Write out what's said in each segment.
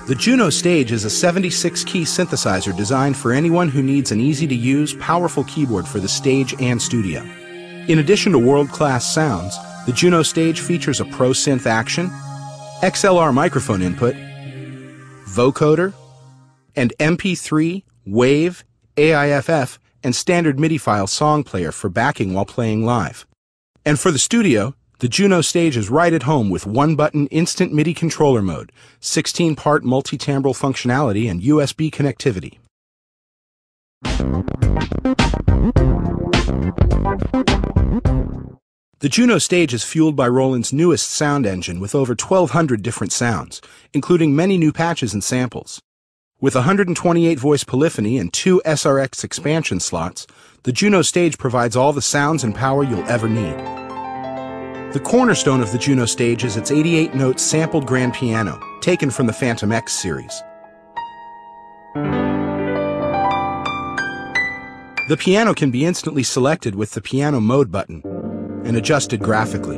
The JUNO-STAGE is a 76-key synthesizer designed for anyone who needs an easy-to-use, powerful keyboard for the stage and studio. In addition to world-class sounds, the JUNO-STAGE features a Pro Synth action, XLR microphone input, vocoder, and MP3, WAV, AIFF, and standard MIDI file song player for backing while playing live. And for the studio, the JUNO-STAGE is right at home with one-button instant MIDI controller mode, 16-part multi-timbral functionality, and USB connectivity. The JUNO-STAGE is fueled by Roland's newest sound engine with over 1,200 different sounds, including many new patches and samples. With 128-voice polyphony and 2 SRX expansion slots, the JUNO-STAGE provides all the sounds and power you'll ever need. The cornerstone of the JUNO-STAGE is its 88-note sampled grand piano, taken from the Phantom X series. The piano can be instantly selected with the piano mode button and adjusted graphically.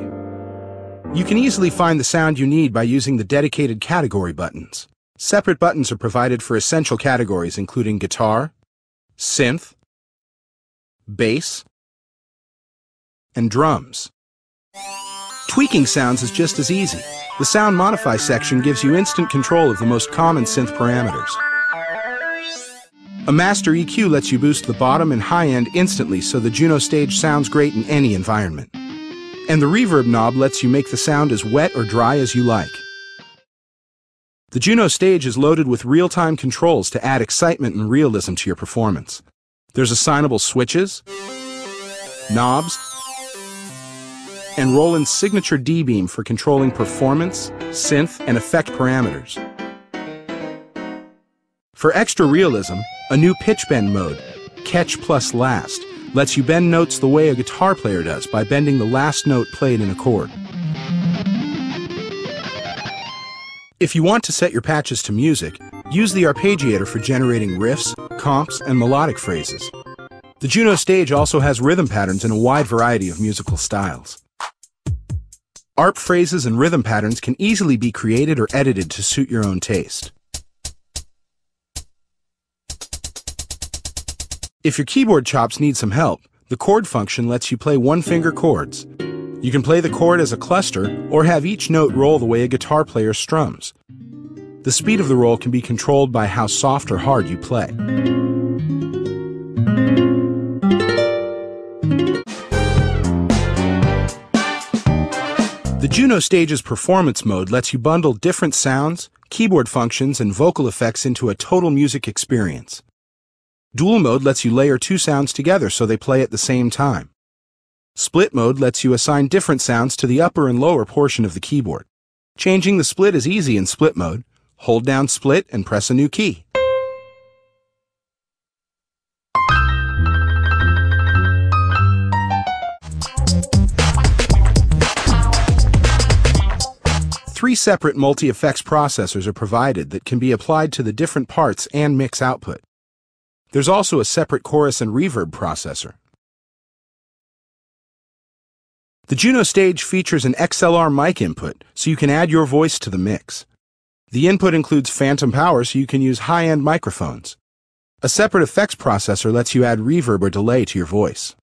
You can easily find the sound you need by using the dedicated category buttons. Separate buttons are provided for essential categories including guitar, synth, bass, and drums. Tweaking sounds is just as easy. The Sound Modify section gives you instant control of the most common synth parameters. A Master EQ lets you boost the bottom and high end instantly so the JUNO-STAGE sounds great in any environment. And the Reverb knob lets you make the sound as wet or dry as you like. The JUNO-STAGE is loaded with real-time controls to add excitement and realism to your performance. There's assignable switches, knobs, and Roland's signature D-beam for controlling performance, synth, and effect parameters. For extra realism, a new pitch bend mode, Catch plus Last, lets you bend notes the way a guitar player does by bending the last note played in a chord. If you want to set your patches to music, use the arpeggiator for generating riffs, comps, and melodic phrases. The JUNO-STAGE also has rhythm patterns in a wide variety of musical styles. ARP phrases and rhythm patterns can easily be created or edited to suit your own taste. If your keyboard chops need some help, the chord function lets you play one-finger chords. You can play the chord as a cluster or have each note roll the way a guitar player strums. The speed of the roll can be controlled by how soft or hard you play. The JUNO-STAGE's performance mode lets you bundle different sounds, keyboard functions, and vocal effects into a total music experience. Dual mode lets you layer two sounds together so they play at the same time. Split mode lets you assign different sounds to the upper and lower portion of the keyboard. Changing the split is easy in split mode. Hold down split and press a new key. Three separate multi-effects processors are provided that can be applied to the different parts and mix output. There's also a separate chorus and reverb processor. The JUNO-STAGE features an XLR mic input, so you can add your voice to the mix. The input includes phantom power, so you can use high-end microphones. A separate effects processor lets you add reverb or delay to your voice.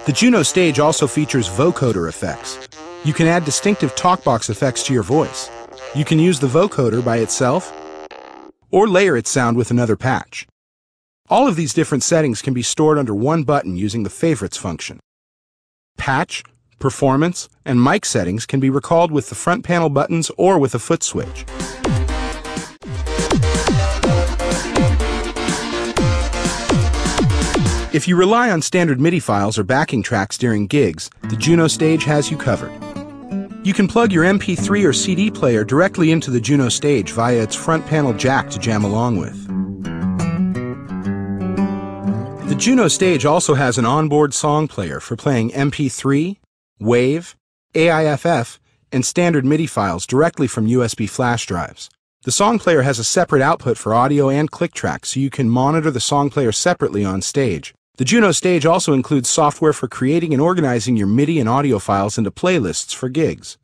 The JUNO-STAGE also features vocoder effects. You can add distinctive talkbox effects to your voice. You can use the vocoder by itself, or layer its sound with another patch. All of these different settings can be stored under one button using the Favorites function. Patch, performance, and mic settings can be recalled with the front panel buttons or with a foot switch. If you rely on standard MIDI files or backing tracks during gigs, the JUNO-STAGE has you covered. You can plug your MP3 or CD player directly into the JUNO-STAGE via its front panel jack to jam along with. The JUNO-STAGE also has an onboard song player for playing MP3, WAV, AIFF, and standard MIDI files directly from USB flash drives. The song player has a separate output for audio and click tracks, so you can monitor the song player separately on stage. The JUNO-STAGE also includes software for creating and organizing your MIDI and audio files into playlists for gigs.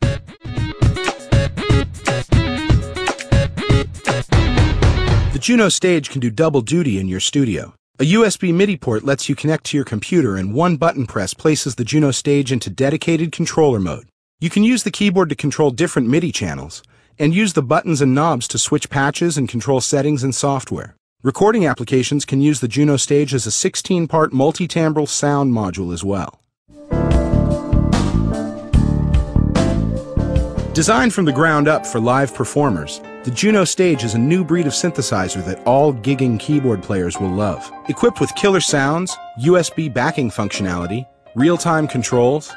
JUNO-STAGE can do double duty in your studio. A USB MIDI port lets you connect to your computer, and one button press places the JUNO-STAGE into dedicated controller mode. You can use the keyboard to control different MIDI channels, and use the buttons and knobs to switch patches and control settings in software. Recording applications can use the JUNO-STAGE as a 16-part multi-timbral sound module as well. Designed from the ground up for live performers, the JUNO-STAGE is a new breed of synthesizer that all gigging keyboard players will love. Equipped with killer sounds, USB backing functionality, real-time controls,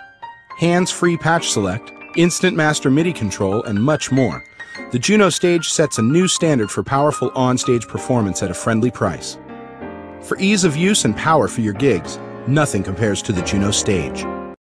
hands-free patch select, instant master MIDI control, and much more, the JUNO-STAGE sets a new standard for powerful on-stage performance at a friendly price. For ease of use and power for your gigs, nothing compares to the JUNO-STAGE.